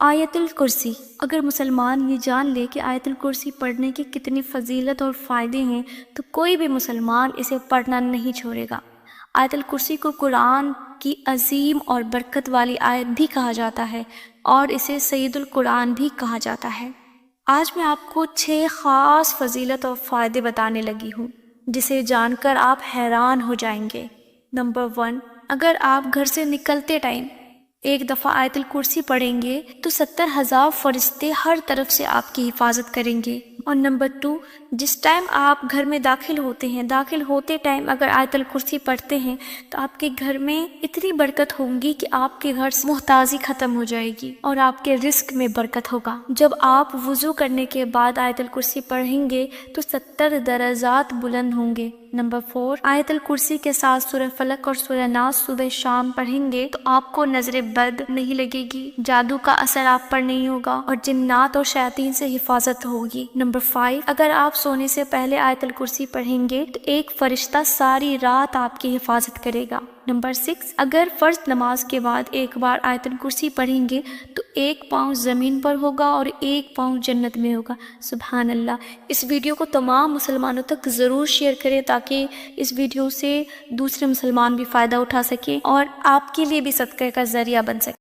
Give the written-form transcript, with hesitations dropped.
آیت الکرسی، اگر مسلمان یہ جان لے کہ آیت الکرسی پڑھنے کی کتنی فضیلت اور فائدے ہیں تو کوئی بھی مسلمان اسے پڑھنا نہیں چھوڑے گا۔ آیت الکرسی کو قرآن کی عظیم اور برکت والی آیت بھی کہا جاتا ہے اور اسے سید القرآن بھی کہا جاتا ہے۔ آج میں آپ کو 6 خاص فضیلت اور فائدے بتانے لگی ہوں جسے جان کر آپ حیران ہو جائیں گے۔ نمبر 1، اگر آپ گھر سے نکلتے ٹائم ایک دفعہ آیت الکرسی پڑھیں گے تو 70,000 فرشتے ہر طرف سے آپ کی حفاظت کریں گے۔ اور نمبر 2، جس ٹائم آپ گھر میں داخل ہوتے ٹائم اگر آیت الکرسی پڑھتے ہیں تو آپ کے گھر میں اتنی برکت ہوگی کہ آپ کے گھر سے محتاجی ختم ہو جائے گی اور آپ کے رزق میں برکت ہوگا۔ جب آپ وضو کرنے کے بعد آیت الکرسی پڑھیں گے تو 70 درجات بلند ہوں گے۔ نمبر 4، آیت الکرسی کے ساتھ سورہ فلق اور سورہ ناس صبح شام پڑھیں گے تو آپ کو نظر بد نہیں لگے گی، جادو کا اثر آپ پر نہیں ہوگا اور جنات اور شیاطین سے حفاظت ہوگی۔ نمبر 5، اگر آپ سونے سے پہلے آیت الکرسی پڑھیں گے تو ایک فرشتہ ساری رات آپ کی حفاظت کرے گا۔ نمبر 6، اگر فرض نماز کے بعد ایک بار آیت الکرسی پڑھیں گے تو ایک پاؤں زمین پر ہوگا اور ایک پاؤں جنت میں ہوگا۔ سبحان اللہ۔ اس ویڈیو کو تمام مسلمانوں تک ضرور شیئر کریں تاکہ اس ویڈیو سے دوسرے مسلمان بھی فائدہ اٹھا سکیں اور آپ کے لیے بھی صدقہ کا ذریعہ بن سکے۔